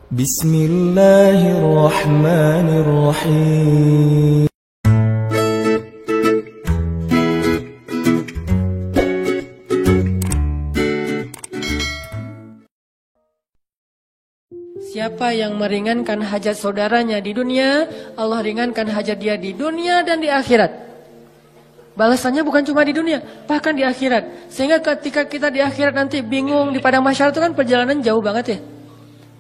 Bismillahirrahmanirrahim. Siapa yang meringankan hajat saudaranya di dunia, Allah ringankan hajat dia di dunia dan di akhirat. Balasannya bukan cuma di dunia, bahkan di akhirat. Sehingga ketika kita di akhirat nanti bingung di padang mahsyar itu kan perjalanan jauh banget ya.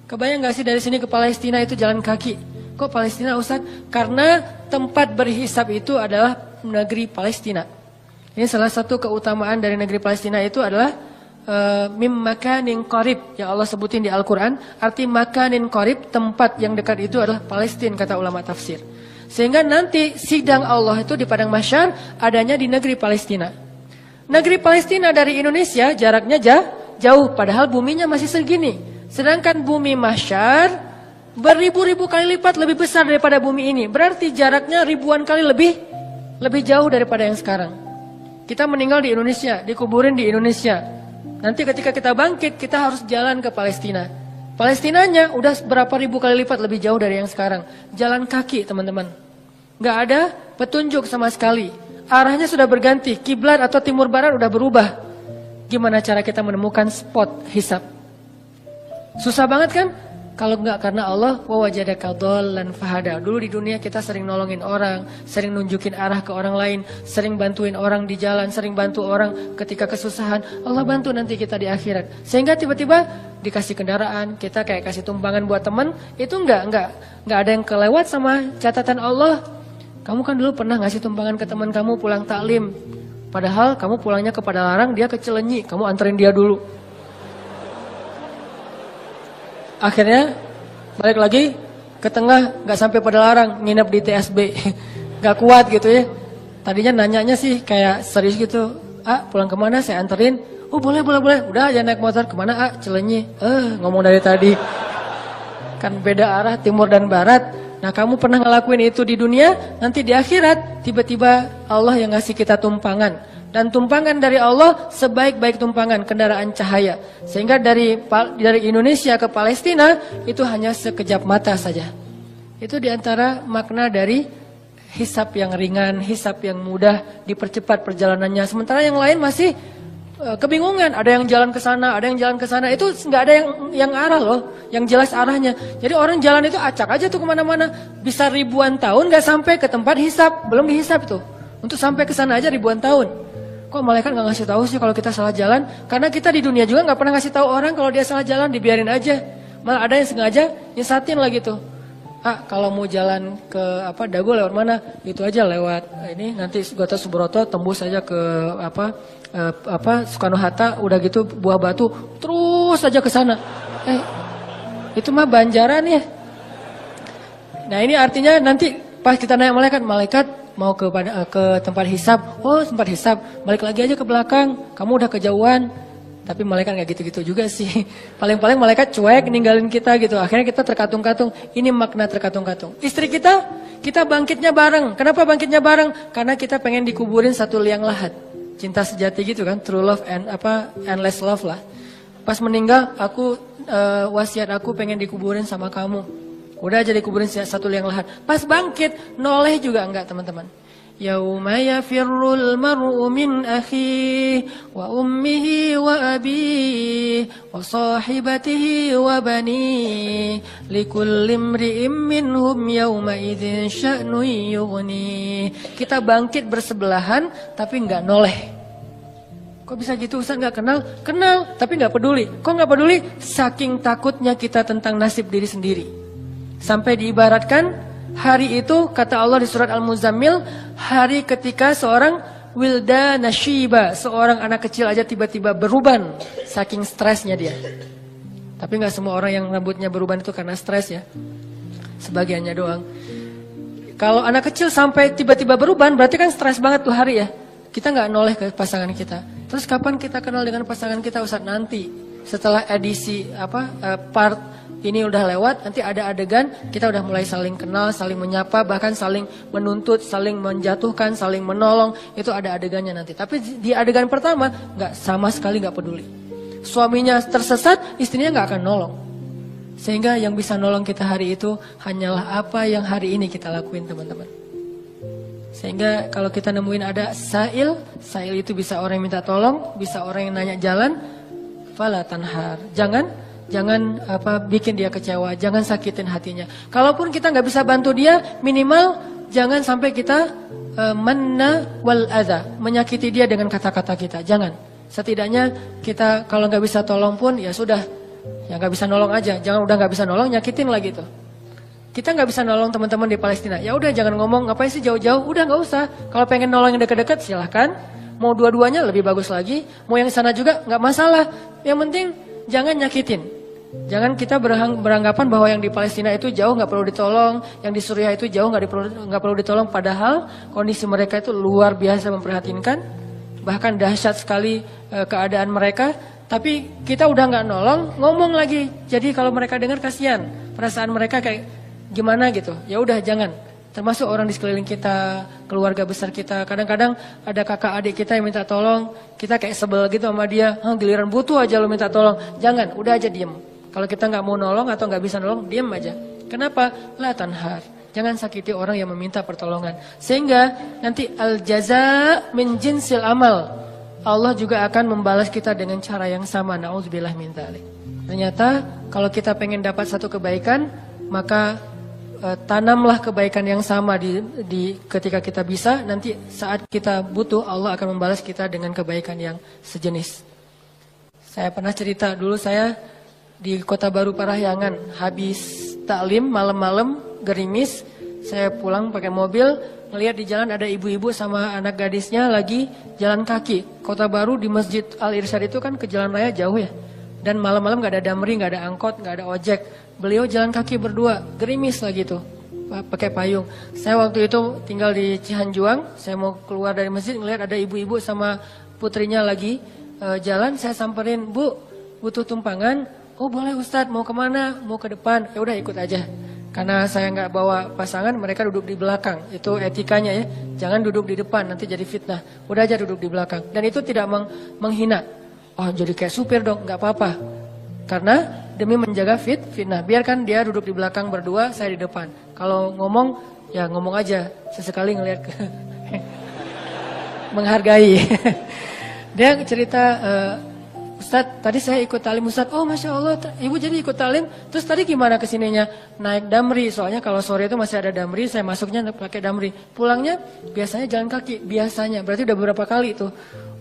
Kebayang gak sih dari sini ke Palestina itu jalan kaki? Kok Palestina Ustaz? Karena tempat berhisab itu adalah negeri Palestina. Ini salah satu keutamaan dari negeri Palestina itu adalah mim makanin qarib yang Allah sebutin di Al-Quran. Arti makanin qarib, tempat yang dekat itu adalah Palestina kata ulama tafsir. Sehingga nanti sidang Allah itu di padang mahsyar adanya di negeri Palestina. Negeri Palestina dari Indonesia jaraknya jauh, padahal buminya masih segini. Sedangkan bumi mahsyar beribu-ribu kali lipat lebih besar daripada bumi ini. Berarti jaraknya ribuan kali lebih jauh daripada yang sekarang. Kita meninggal di Indonesia, dikuburin di Indonesia. Nanti ketika kita bangkit, kita harus jalan ke Palestina. Palestinanya udah berapa ribu kali lipat lebih jauh dari yang sekarang. Jalan kaki teman-teman. Gak ada petunjuk sama sekali. Arahnya sudah berganti. Kiblat atau timur barat udah berubah. Gimana cara kita menemukan spot hisab? Susah banget kan? Kalau enggak karena Allah wa wajadaka dhallan fahada. Dulu di dunia kita sering nolongin orang, sering nunjukin arah ke orang lain, sering bantuin orang di jalan, sering bantu orang ketika kesusahan. Allah bantu nanti kita di akhirat. Sehingga tiba-tiba dikasih kendaraan, kita kayak kasih tumpangan buat teman, itu enggak ada yang kelewat sama catatan Allah. Kamu kan dulu pernah ngasih tumpangan ke teman kamu pulang taklim. Padahal kamu pulangnya ke Padalarang, dia ke Cilenyi, kamu anterin dia dulu. Akhirnya balik lagi ke tengah, gak sampai Padalarang, nginep di TSB. Gak kuat gitu ya. Tadinya nanyanya sih kayak serius gitu. Pulang kemana saya anterin? Oh boleh. Udah aja naik motor kemana Cilenyi. Ngomong dari tadi. Kan beda arah timur dan barat. Nah kamu pernah ngelakuin itu di dunia, nanti di akhirat tiba-tiba Allah yang ngasih kita tumpangan. Dan tumpangan dari Allah sebaik-baik tumpangan kendaraan cahaya. Sehingga dari Indonesia ke Palestina itu hanya sekejap mata saja. Itu diantara makna dari hisab yang ringan, hisab yang mudah, dipercepat perjalanannya. Sementara yang lain masih kebingungan. Ada yang jalan ke sana, ada yang jalan ke sana. Itu nggak ada yang arah loh, yang jelas arahnya. Jadi orang jalan itu acak aja tuh kemana-mana. Bisa ribuan tahun nggak sampai ke tempat hisab, belum dihisab tuh. Untuk sampai ke sana aja ribuan tahun. Kok malaikat nggak ngasih tahu sih kalau kita salah jalan? Karena kita di dunia juga nggak pernah ngasih tahu orang kalau dia salah jalan, dibiarin aja. Malah ada yang sengaja nyesatin lagi tuh. Kalau mau jalan ke Dago lewat mana? Itu aja lewat ini nanti Gatot Subroto tembus aja ke Soekarno Hatta, udah gitu Buah Batu terus aja ke sana. Itu mah Banjaran ya. Nah ini artinya nanti pas kita nanya malaikat mau ke tempat hisab. Oh tempat hisab, balik lagi aja ke belakang. Kamu udah kejauhan. Tapi malaikat gak gitu-gitu juga sih. Paling-paling malaikat cuek ninggalin kita gitu. Akhirnya kita terkatung-katung. Ini makna terkatung-katung. Istri kita bangkitnya bareng. Kenapa bangkitnya bareng? Karena kita pengen dikuburin satu liang lahat. Cinta sejati gitu kan. True love and endless love lah. Pas meninggal wasiat aku pengen dikuburin sama kamu. Udah aja dikuburin satu liang lahat. Pas bangkit, noleh juga enggak teman-teman. Yauma yafirrul mar'u min akhihi wa ummihi wa abihi wa sahibatihi wa banihi likulli imri'in minhum yawma idzin sya'nun yughni. Kita bangkit bersebelahan tapi enggak noleh. Kok bisa gitu Ustaz, enggak kenal? Kenal tapi enggak peduli. Kok enggak peduli? Saking takutnya kita tentang nasib diri sendiri. Sampai diibaratkan hari itu kata Allah di surat Al-Muzammil, hari ketika seorang wildana syiba, seorang anak kecil aja tiba-tiba beruban saking stresnya dia. Tapi nggak semua orang yang rambutnya beruban itu karena stres ya. Sebagiannya doang. Kalau anak kecil sampai tiba-tiba beruban berarti kan stres banget tuh hari ya. Kita nggak noleh ke pasangan kita. Terus kapan kita kenal dengan pasangan kita Ustaz? Nanti setelah edisi part ini udah lewat, nanti ada adegan kita udah mulai saling kenal, saling menyapa, bahkan saling menuntut, saling menjatuhkan, saling menolong. Itu ada adegannya nanti. Tapi di adegan pertama nggak sama sekali nggak peduli. Suaminya tersesat, istrinya nggak akan nolong. Sehingga yang bisa nolong kita hari itu hanyalah apa yang hari ini kita lakuin teman-teman. Sehingga kalau kita nemuin ada sa'il itu bisa orang yang minta tolong, bisa orang yang nanya jalan, fala tanhar. Jangan bikin dia kecewa, jangan sakitin hatinya. Kalaupun kita nggak bisa bantu dia, minimal jangan sampai kita manna wal adha, menyakiti dia dengan kata-kata kita. Jangan. Setidaknya kita kalau nggak bisa tolong pun ya sudah. Ya nggak bisa nolong aja, jangan udah nggak bisa nolong nyakitin lagi tuh. Kita nggak bisa nolong teman-teman di Palestina, ya udah jangan ngomong ngapain sih jauh-jauh, udah nggak usah. Kalau pengen nolong yang dekat-dekat silahkan, mau dua-duanya lebih bagus lagi, mau yang sana juga nggak masalah. Yang penting jangan nyakitin, jangan kita beranggapan bahwa yang di Palestina itu jauh nggak perlu ditolong, yang di Suriah itu jauh nggak perlu ditolong, padahal kondisi mereka itu luar biasa memprihatinkan, bahkan dahsyat sekali keadaan mereka. Tapi kita udah nggak nolong, ngomong lagi. Jadi kalau mereka dengar kasihan, perasaan mereka kayak gimana gitu. Ya udah jangan. Termasuk orang di sekeliling kita, keluarga besar kita. Kadang-kadang ada kakak adik kita yang minta tolong, kita kayak sebel gitu sama dia. Giliran butuh aja lo minta tolong. Jangan, udah aja diem. Kalau kita nggak mau nolong atau nggak bisa nolong, diem aja. Kenapa? La tanhar. Jangan sakiti orang yang meminta pertolongan. Sehingga nanti al jaza min jinsil amal. Allah juga akan membalas kita dengan cara yang sama. Na'udzubillah min dzalik. Ternyata kalau kita pengen dapat satu kebaikan, maka tanamlah kebaikan yang sama di ketika kita bisa. Nanti saat kita butuh, Allah akan membalas kita dengan kebaikan yang sejenis. Saya pernah cerita dulu saya di Kota Baru Parahyangan, habis taklim malam-malam gerimis, saya pulang pakai mobil. Ngelihat di jalan ada ibu-ibu sama anak gadisnya lagi jalan kaki. Kota Baru di Masjid Al-Irsyad itu kan ke jalan raya jauh ya. Dan malam-malam gak ada damri, gak ada angkot, gak ada ojek. Beliau jalan kaki berdua, gerimis lagi tuh, pakai payung. Saya waktu itu tinggal di Cihanjuang, saya mau keluar dari masjid ngelihat ada ibu-ibu sama putrinya lagi jalan. Saya samperin, Bu, butuh tumpangan? Oh boleh Ustadz, mau kemana? Mau ke depan? Ya udah ikut aja. Karena saya nggak bawa pasangan, mereka duduk di belakang. Itu etikanya ya. Jangan duduk di depan, nanti jadi fitnah. Udah aja duduk di belakang. Dan itu tidak menghina. Oh jadi kayak supir dong, nggak apa-apa. Karena demi menjaga fitnah. Biarkan dia duduk di belakang berdua, saya di depan. Kalau ngomong, ya ngomong aja. Sesekali ngelihat ke menghargai. Dia cerita, Ustadz, tadi saya ikut talim Ustadz. Oh Masya Allah, Ibu jadi ikut talim. Terus tadi gimana kesininya? Naik damri, soalnya kalau sore itu masih ada damri, saya masuknya pakai damri. Pulangnya biasanya jalan kaki, biasanya. Berarti udah beberapa kali itu.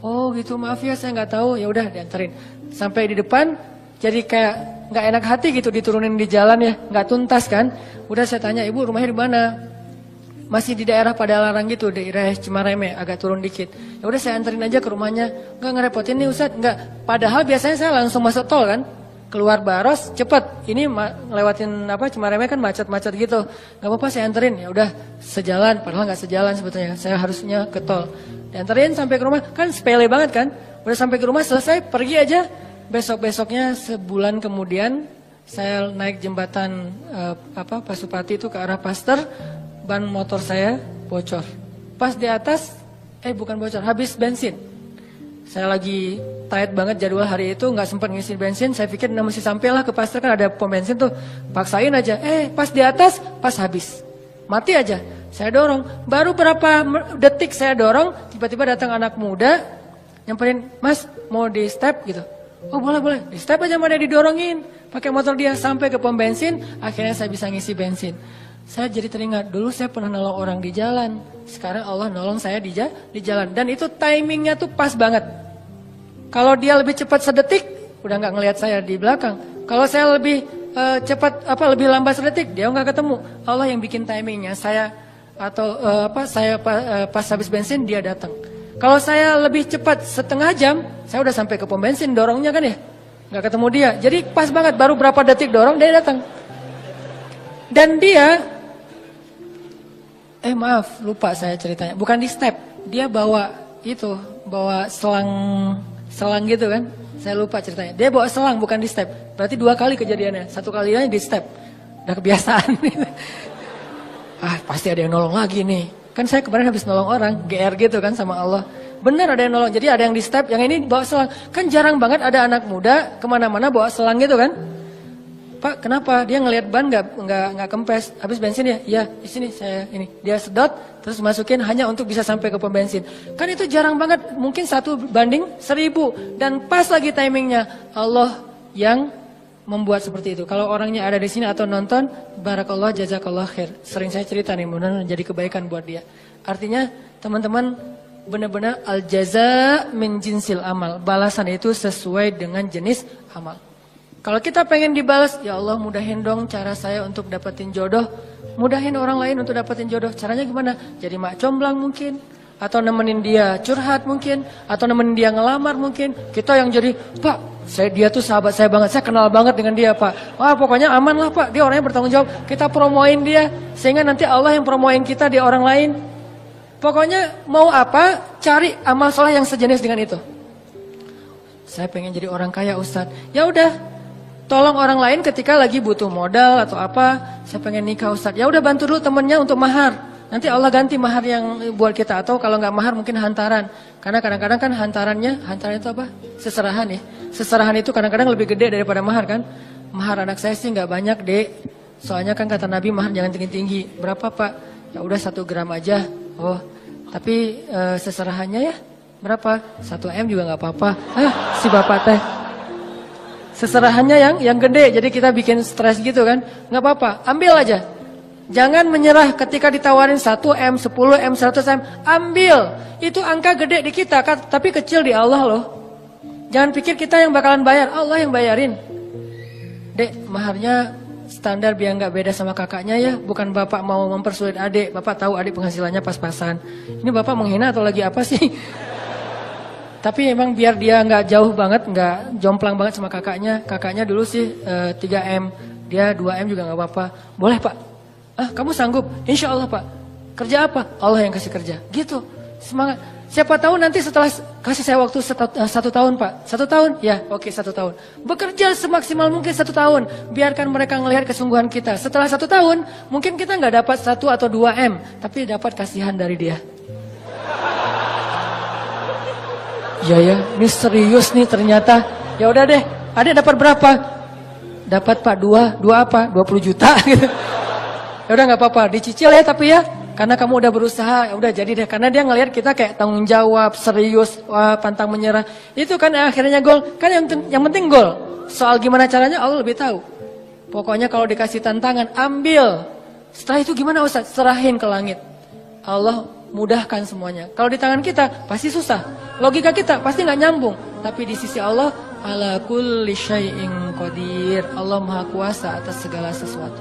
Oh gitu, maaf ya saya nggak tahu. Ya udah dianterin. Sampai di depan, jadi kayak nggak enak hati gitu diturunin di jalan ya. Nggak tuntas kan. Udah saya tanya, Ibu rumahnya di mana? Masih di daerah Padalarang gitu, daerah Cimareme, agak turun dikit. Ya udah saya anterin aja ke rumahnya. Enggak ngerepotin nih Ustadz, enggak. Padahal biasanya saya langsung masuk tol kan. Keluar Baros cepet. Ini ngelewatin Cimareme kan macet-macet gitu. Enggak apa-apa saya anterin. Ya udah sejalan, padahal enggak sejalan sebetulnya. Saya harusnya ke tol. Dianterin sampai ke rumah, kan sepele banget kan. Udah sampai ke rumah selesai, pergi aja. Besok-besoknya sebulan kemudian saya naik jembatan Pasupati itu ke arah Paster. Ban motor saya bocor. Pas di atas, bukan bocor, habis bensin. Saya lagi tight banget jadwal hari itu, nggak sempat ngisi bensin. Saya pikir mesti sampailah ke Pasteur, kan ada pom bensin tuh. Paksain aja, pas di atas, pas habis. Mati aja. Saya dorong. Baru berapa detik saya dorong, tiba-tiba datang anak muda, nyamperin, Mas mau di step gitu. Oh boleh, di step aja mana didorongin. Pakai motor dia sampai ke pom bensin, akhirnya saya bisa ngisi bensin. Saya jadi teringat, dulu saya pernah nolong orang di jalan. Sekarang Allah nolong saya di jalan. Dan itu timingnya tuh pas banget. Kalau dia lebih cepat sedetik, udah nggak ngelihat saya di belakang. Kalau saya lebih cepat, lebih lambat sedetik, dia nggak ketemu. Allah yang bikin timingnya. Saya pas habis bensin, dia datang. Kalau saya lebih cepat setengah jam, saya udah sampai ke pom bensin, dorongnya kan ya. Nggak ketemu dia. Jadi pas banget, baru berapa detik dorong, dia datang. Dan dia... maaf, lupa saya ceritanya. Bukan di step, dia bawa selang gitu kan. Saya lupa ceritanya. Dia bawa selang, bukan di step. Berarti 2 kali kejadiannya. 1 kalinya di step. Udah kebiasaan. Pasti ada yang nolong lagi nih. Kan saya kemarin habis nolong orang, GR gitu kan sama Allah. Benar ada yang nolong. Jadi ada yang di step, yang ini bawa selang. Kan jarang banget ada anak muda kemana-mana bawa selang gitu kan. Pak, kenapa? Dia ngelihat ban nggak kempes, habis bensin ya? Iya, di sini saya ini. Dia sedot, terus masukin hanya untuk bisa sampai ke pom bensin. Kan itu jarang banget, mungkin 1:1000 dan pas lagi timingnya. Allah yang membuat seperti itu. Kalau orangnya ada di sini atau nonton, barakallah jazakallah khair. Sering saya cerita nih, mudah-mudahan jadi kebaikan buat dia. Artinya, teman-teman benar-benar al-jaza min jinsil amal. Balasan itu sesuai dengan jenis amal. Kalau kita pengen dibalas, ya Allah mudahin dong cara saya untuk dapetin jodoh. Mudahin orang lain untuk dapetin jodoh. Caranya gimana? Jadi mak comblang mungkin. Atau nemenin dia curhat mungkin. Atau nemenin dia ngelamar mungkin. Kita yang jadi, Pak, dia tuh sahabat saya banget. Saya kenal banget dengan dia, Pak. Wah, pokoknya aman lah, Pak. Dia orangnya bertanggung jawab. Kita promoin dia. Sehingga nanti Allah yang promoin kita di orang lain. Pokoknya mau apa, cari amal soleh yang sejenis dengan itu. Saya pengen jadi orang kaya, Ustadz. Ya udah. Tolong orang lain ketika lagi butuh modal atau apa, saya pengen nikah Ustadz. Ya udah bantu dulu temennya untuk mahar. Nanti Allah ganti mahar yang buat kita. Atau kalau nggak mahar mungkin hantaran. Karena kadang-kadang kan hantaran itu apa? Seserahan ya. Seserahan itu kadang-kadang lebih gede daripada mahar kan. Mahar anak saya sih nggak banyak dek. Soalnya kan kata Nabi mahar jangan tinggi-tinggi. Berapa Pak? Ya udah 1 gram aja. Oh, tapi seserahannya ya berapa? 1 M juga nggak apa-apa. Si bapak teh. Seserahannya yang gede, jadi kita bikin stres gitu kan. Nggak apa-apa, ambil aja. Jangan menyerah ketika ditawarin 1 M, 10 M, 100 M. Ambil, itu angka gede di kita, tapi kecil di Allah loh. Jangan pikir kita yang bakalan bayar, Allah yang bayarin. Dek, maharnya standar biar nggak beda sama kakaknya ya. Bukan bapak mau mempersulit adik, bapak tahu adik penghasilannya pas-pasan. Ini bapak menghina atau lagi apa sih? Tapi emang biar dia nggak jauh banget, nggak jomplang banget sama kakaknya. Kakaknya dulu sih 3 M, dia 2 M juga nggak apa-apa. Boleh Pak? Kamu sanggup? Insya Allah Pak. Kerja apa? Allah yang kasih kerja. Gitu, semangat. Siapa tahu nanti setelah kasih saya waktu 1 tahun Pak. 1 tahun? Ya, oke 1 tahun. Bekerja semaksimal mungkin 1 tahun. Biarkan mereka ngelihat kesungguhan kita. Setelah 1 tahun, mungkin kita nggak dapat 1 atau 2 M, tapi dapat kasihan dari dia. Ya, ini serius nih ternyata. Ya udah deh, adik dapat berapa? Dapat Pak 2 apa? 20 juta gitu. Ya udah nggak apa-apa, dicicil ya tapi ya. Karena kamu udah berusaha, ya udah jadi deh. Karena dia ngelihat kita kayak tanggung jawab, serius, pantang menyerah. Itu kan akhirnya gol. Kan yang penting gol. Soal gimana caranya Allah lebih tahu. Pokoknya kalau dikasih tantangan, ambil. Setelah itu gimana Ustaz? Serahin ke langit. Allah mudahkan semuanya. Kalau di tangan kita pasti susah. Logika kita pasti nggak nyambung. Tapi di sisi Allah, ala kulli syai'in qadir. Allah Maha Kuasa atas segala sesuatu.